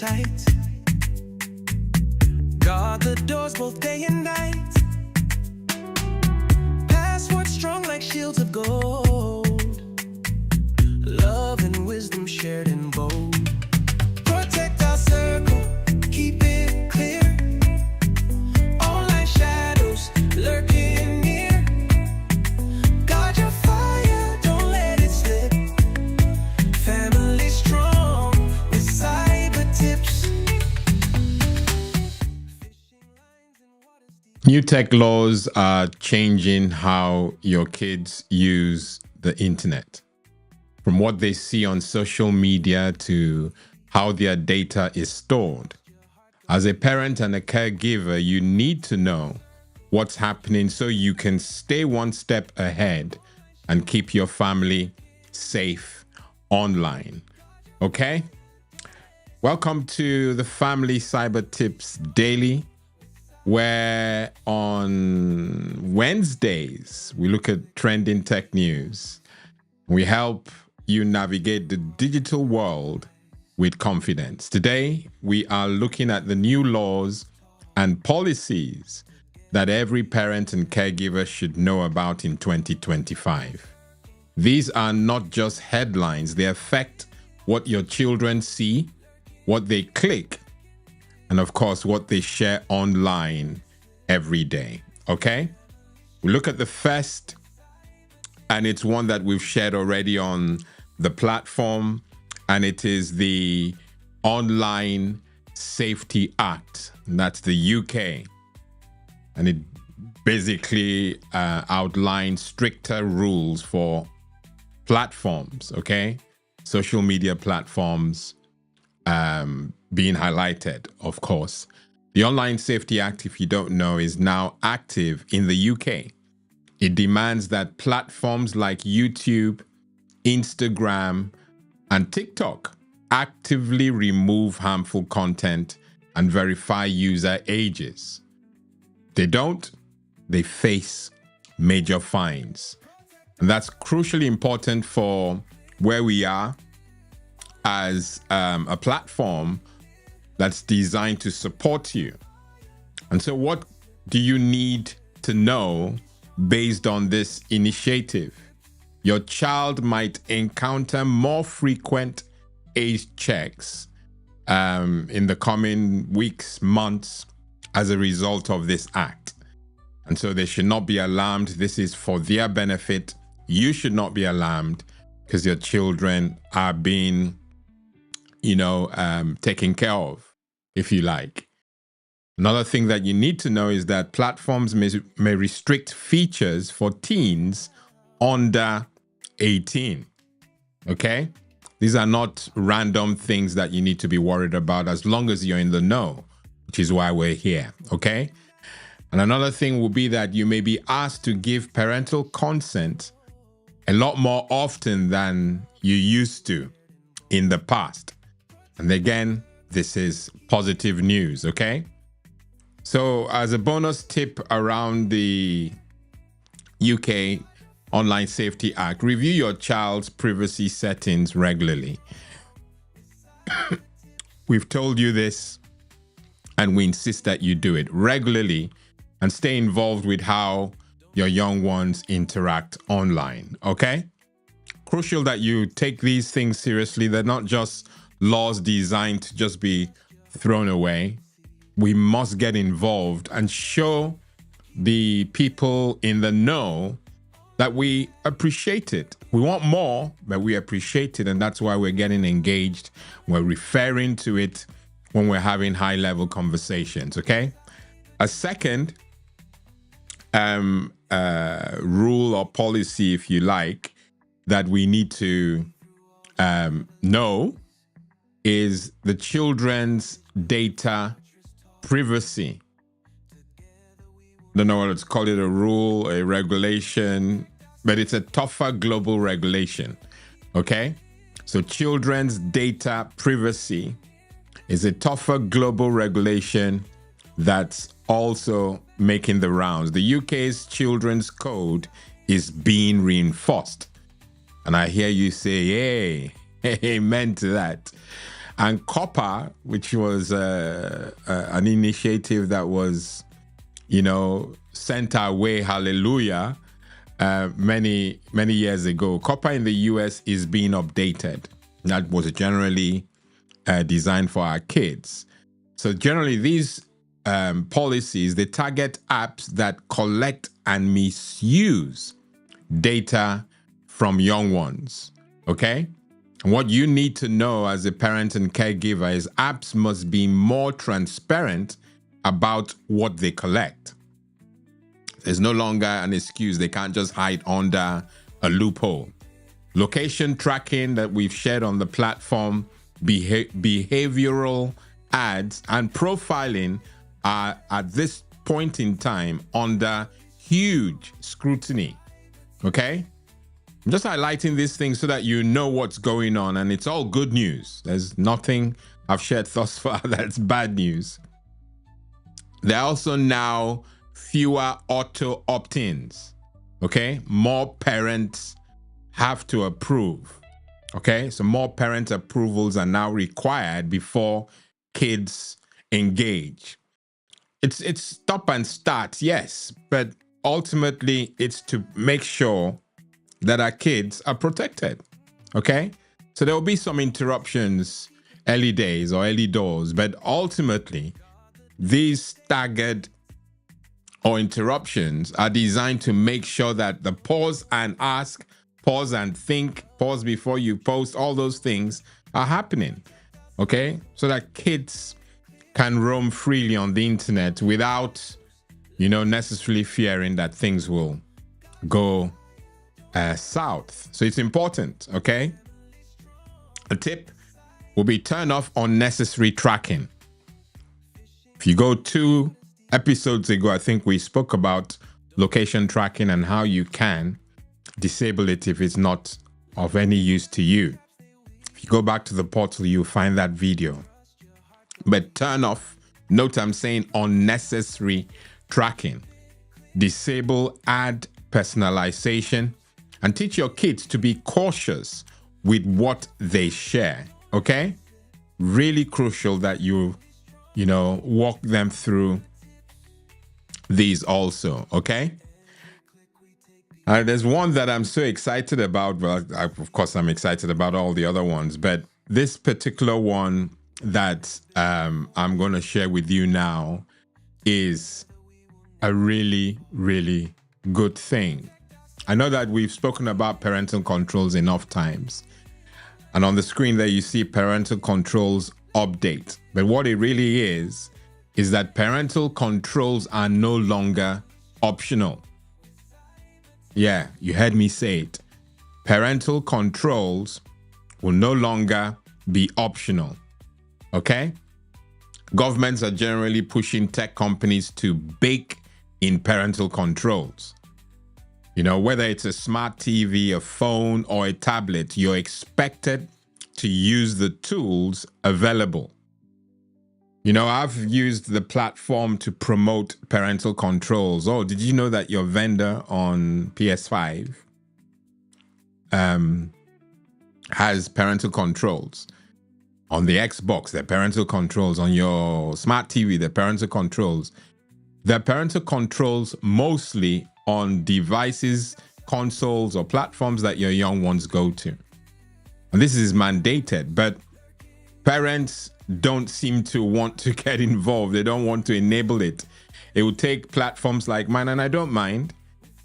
tight. Guard the doors both day and night. Passwords strong like shields of gold. Love and wisdom shared in bold. Protect our circle, keep it clear. Online shadows lurking near. Guard your fire, don't let it slip. Family strong with cyber tips. New tech laws are changing how your kids use the internet. From what they see on social media to how their data is stored. As a parent and a caregiver, you need to know what's happening so you can stay one step ahead and keep your family safe online. Okay? Welcome to the Family Cyber Tips Daily, where on Wednesdays, we look at trending tech news. We help you navigate the digital world with confidence. Today, we are looking at the new laws and policies that every parent and caregiver should know about in 2025. These are not just headlines. They affect what your children see, what they click, and of course, what they share online every day. Okay? We look at the first, and it's one that we've shared already on the platform, and it is the Online Safety Act. That's the UK. And it basically outlines stricter rules for platforms, okay? Social media platforms being highlighted, of course. The Online Safety Act, if you don't know, is now active in the UK. It demands that platforms like YouTube, Instagram, and TikTok actively remove harmful content and verify user ages. They don't, they face major fines. And that's crucially important for where we are as a platform that's designed to support you. And so what do you need to know based on this initiative? Your child might encounter more frequent age checks in the coming weeks, months, as a result of this act. And so they should not be alarmed. This is for their benefit. You should not be alarmed because your children are being, taken care of, if you like. Another thing that you need to know is that platforms may restrict features for teens under 18. Okay? These are not random things that you need to be worried about as long as you're in the know, which is why we're here. Okay? And another thing will be that you may be asked to give parental consent a lot more often than you used to in the past. And again, this is positive news, okay? So as a bonus tip around the UK Online Safety Act, review your child's privacy settings regularly. We've told you this, and we insist that you do it regularly and stay involved with how your young ones interact online, okay? Crucial that you take these things seriously. They're not just laws designed to just be thrown away. We must get involved and show the people in the know that we appreciate it. We want more, but we appreciate it, and that's why we're getting engaged. We're referring to it when we're having high-level conversations, okay? A second rule or policy, if you like, that we need to know is the children's data privacy. Don't know whether to call it a rule, a regulation, but it's a tougher global regulation, okay? So children's data privacy is a tougher global regulation that's also making the rounds. The UK's children's code is being reinforced. And I hear you say, hey, amen to that. And copper, which was an initiative that was, sent our way, hallelujah, many years ago. Copper in the US is being updated. That was generally designed for our kids. So generally these policies, they target apps that collect and misuse data from young ones, okay? And what you need to know as a parent and caregiver is apps must be more transparent about what they collect. There's no longer an excuse. They can't just hide under a loophole. Location tracking that we've shared on the platform, behavioral ads, and profiling are at this point in time under huge scrutiny. Okay? I'm just highlighting these things so that you know what's going on, and it's all good news. There's nothing I've shared thus far that's bad news. There are also now fewer auto opt-ins. Okay? More parents have to approve. Okay? So more parent approvals are now required before kids engage. It's stop and start, yes, but ultimately it's to make sure that our kids are protected. Okay? So there will be some interruptions early days or early doors, but ultimately these staggered or interruptions are designed to make sure that the pause and ask, pause and think, pause before you post, all those things are happening. Okay? So that kids can roam freely on the internet without, necessarily fearing that things will go south. So it's important, okay? A tip will be turn off unnecessary tracking. If you go 2 episodes ago, I think we spoke about location tracking and how you can disable it if it's not of any use to you. If you go back to the portal, you'll find that video. But turn off, note I'm saying unnecessary tracking. Disable ad personalization and teach your kids to be cautious with what they share, okay? Really crucial that you walk them through these also, okay? There's one that I'm so excited about. Well, of course, I'm excited about all the other ones, but this particular one that I'm going to share with you now is a really, really good thing. I know that we've spoken about parental controls enough times. And on the screen there, you see parental controls update. But what it really is that parental controls are no longer optional. Yeah, you heard me say it. Parental controls will no longer be optional. Okay? Governments are generally pushing tech companies to bake in parental controls. Whether it's a smart TV, a phone, or a tablet, you're expected to use the tools available. I've used the platform to promote parental controls. Oh, did you know that your vendor on PS5 has parental controls? On the Xbox, there are parental controls. On your smart TV, there are parental controls. There are parental controls mostly on devices, consoles, or platforms that your young ones go to. And this is mandated, but parents don't seem to want to get involved. They don't want to enable it. It will take platforms like mine, and I don't mind,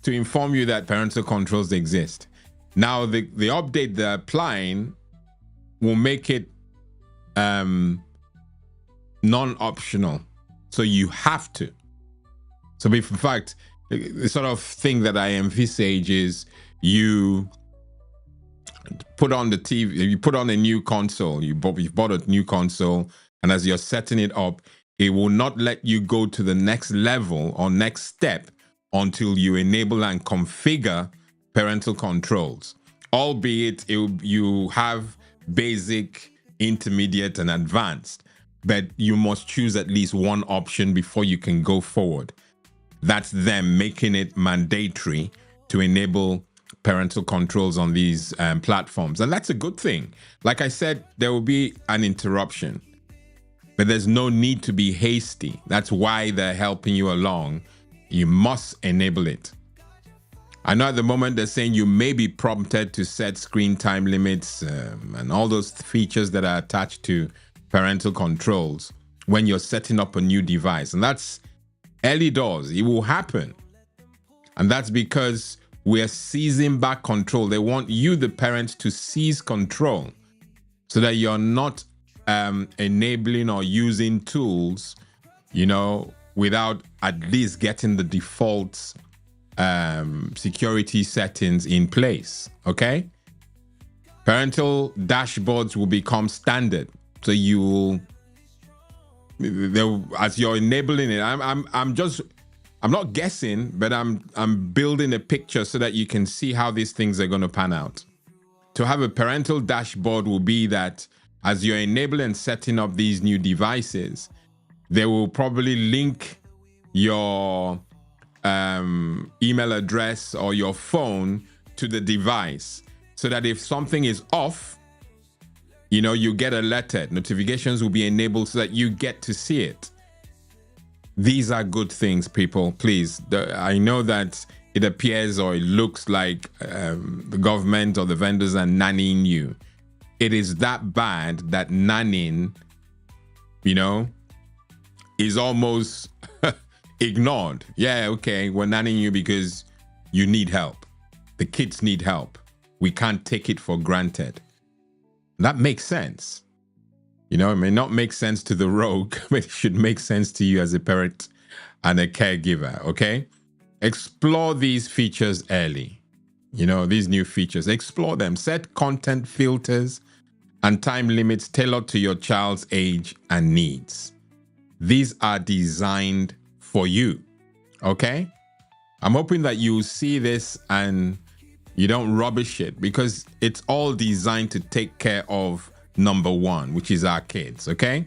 to inform you that parental controls exist. Now, the update they're applying will make it non-optional. So you have to. So in fact, the sort of thing that I envisage is you put on the TV, you put on a new console, you've bought a new console, and as you're setting it up, it will not let you go to the next level or next step until you enable and configure parental controls. Albeit you have basic, intermediate, and advanced, but you must choose at least one option before you can go forward. That's them making it mandatory to enable parental controls on these platforms. And that's a good thing. Like I said, there will be an interruption, but there's no need to be hasty. That's why they're helping you along. You must enable it. I know at the moment they're saying you may be prompted to set screen time limits and all those features that are attached to parental controls when you're setting up a new device. And that's early doors. It will happen. And that's because we're seizing back control. They want you, the parent, to seize control so that you're not enabling or using tools, without at least getting the default security settings in place. Okay? Parental dashboards will become standard. So as you're enabling it, I'm not guessing, but I'm building a picture so that you can see how these things are going to pan out. To have a parental dashboard will be that as you're enabling and setting up these new devices, they will probably link your email address or your phone to the device so that if something is off, you get alerted. Notifications will be enabled so that you get to see it. These are good things, people. Please, I know that it appears or it looks like the government or the vendors are nannying you. It is that bad that nannying, is almost ignored. Yeah, okay, we're nannying you because you need help. The kids need help. We can't take it for granted. That makes sense. It may not make sense to the rogue, but it should make sense to you as a parent and a caregiver, okay? Explore these features early. These new features. Explore them. Set content filters and time limits tailored to your child's age and needs. These are designed for you, okay? I'm hoping that you see this and you don't rubbish it, because it's all designed to take care of number one, which is our kids, okay?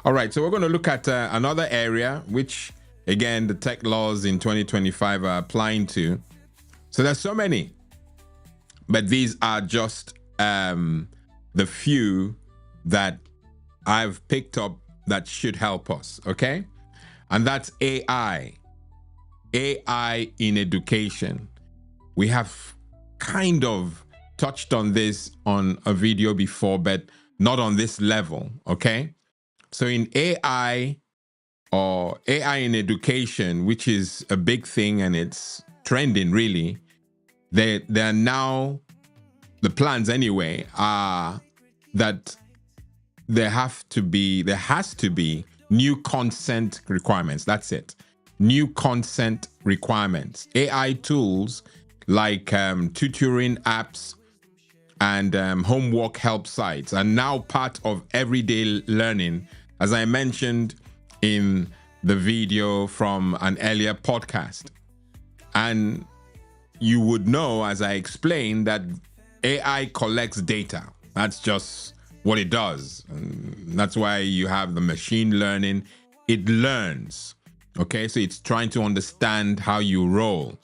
All right, so we're going to look at another area, which, again, the tech laws in 2025 are applying to. So there's so many, but these are just the few that I've picked up that should help us, okay? And that's AI. AI in education. We have kind of touched on this on a video before, but not on this level, okay? So in AI, or AI in education, which is a big thing and it's trending really, there are now, the plans anyway, are that there has to be new consent requirements. That's it. New consent requirements. AI tools like tutoring apps and homework help sites are now part of everyday learning, as I mentioned in the video from an earlier podcast. And you would know, as I explained, that AI collects data. That's just what it does. And that's why you have the machine learning. It learns. Okay, so it's trying to understand how you roll.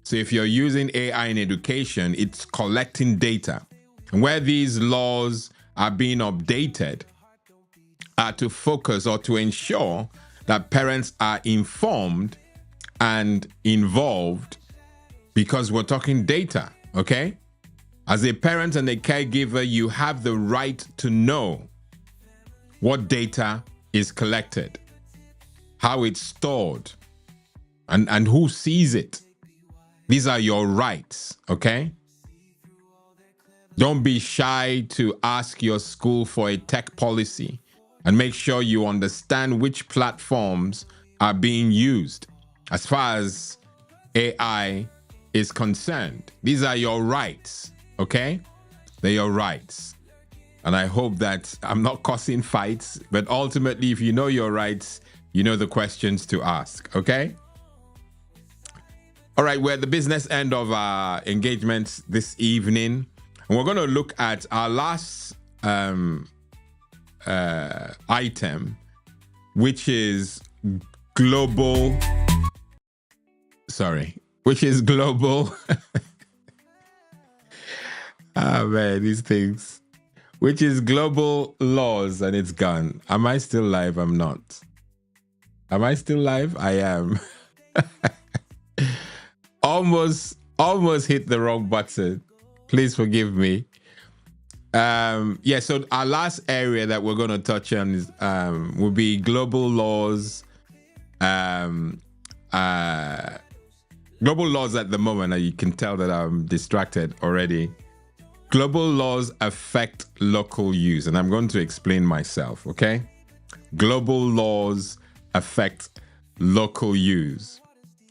So if you're using AI in education, it's collecting data. And where these laws are being updated are to focus or to ensure that parents are informed and involved, because we're talking data, okay? As a parent and a caregiver, you have the right to know what data is collected, how it's stored, and who sees it. These are your rights, okay? Don't be shy to ask your school for a tech policy, and make sure you understand which platforms are being used. As far as AI is concerned, these are your rights, okay? They're your rights. And I hope that I'm not causing fights, but ultimately, if you know your rights, you know the questions to ask, okay? All right, we're at the business end of our engagements this evening. And we're going to look at our last item, which is global Ah, man, these things. Which is global laws, and it's gone. Am I still live? I'm not. Am I still live? I am. almost hit the wrong button. Please forgive me. Yeah, so our last area that we're going to touch on is will be global laws. Global laws at the moment, and you can tell that I'm distracted already. Global laws affect local use, and I'm going to explain myself, okay? Global laws affect local use.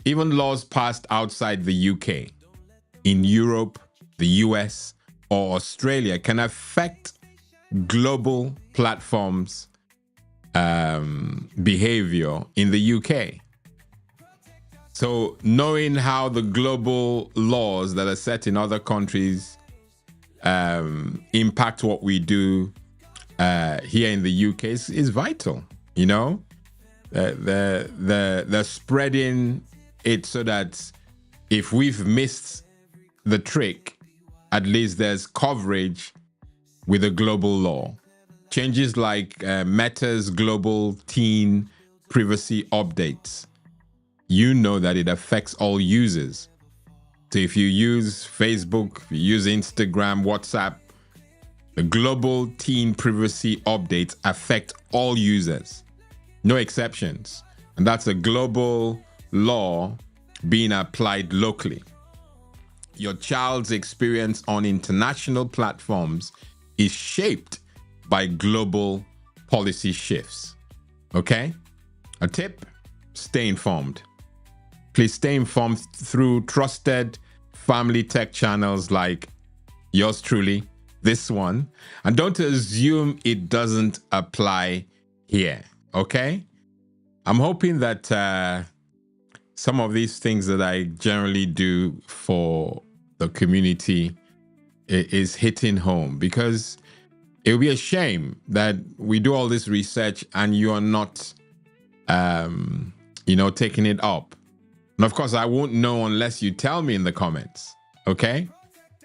Even laws passed outside the UK, in Europe, the US, or Australia can affect global platforms' behavior in the UK. So knowing how the global laws that are set in other countries impact what we do here in the UK is vital. You know, they're spreading it so that if we've missed the trick, at least there's coverage with a global law. Changes like Meta's global teen privacy updates, you know that it affects all users. So if you use Facebook, if you use Instagram, WhatsApp, the global teen privacy updates affect all users, no exceptions. And that's a global law being applied locally. Your child's experience on international platforms is shaped by global policy shifts. Okay? A tip, stay informed. Please stay informed through trusted family tech channels like yours truly, this one. And don't assume it doesn't apply here, okay? I'm hoping that some of these things that I generally do for the community is hitting home, because it would be a shame that we do all this research and you are not, taking it up. And of course, I won't know unless you tell me in the comments, okay?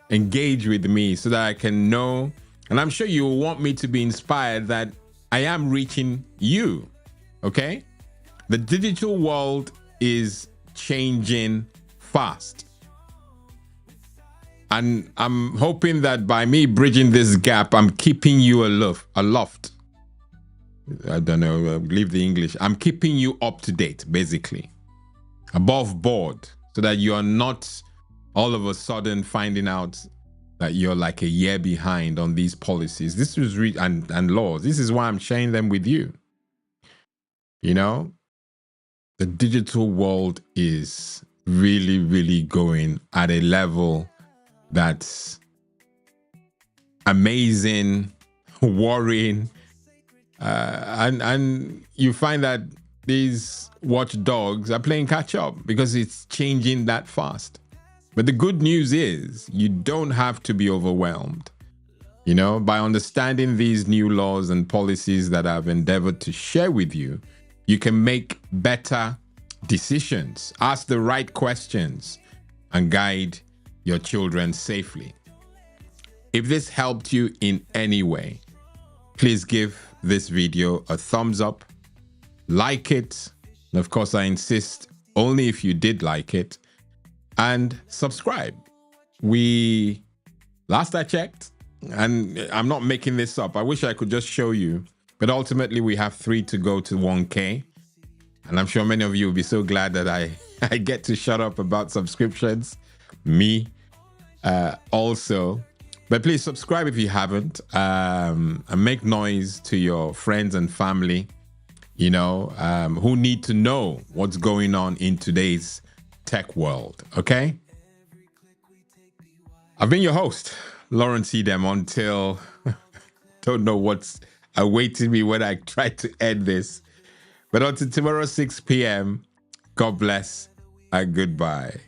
Engage with me so that I can know. And I'm sure you will want me to be inspired that I am reaching you, okay? The digital world is changing fast. And I'm hoping that by me bridging this gap, I'm keeping you aloft. I don't know, leave the English. I'm keeping you up to date, basically. Above board, so that you are not all of a sudden finding out that you're like a year behind on these policies. This is and laws. This is why I'm sharing them with you. You know, the digital world is really, really going at a level that's amazing, worrying, and you find that these watchdogs are playing catch up because it's changing that fast. But the good news is you don't have to be overwhelmed. You know, by understanding these new laws and policies that I've endeavored to share with you, you can make better decisions, ask the right questions, and guide your children safely. If this helped you in any way, please give this video a thumbs up, like it, and of course I insist only if you did like it, and subscribe. Last I checked, and I'm not making this up, I wish I could just show you, but ultimately we have 3 to go to 1K, and I'm sure many of you will be so glad that I get to shut up about subscriptions. Me also. But please subscribe if you haven't, and make noise to your friends and family, you know, who need to know what's going on in today's tech world, okay? I've been your host, Lawrence Edem, until don't know what's awaiting me when I try to end this. But until tomorrow, 6 p.m., God bless and goodbye.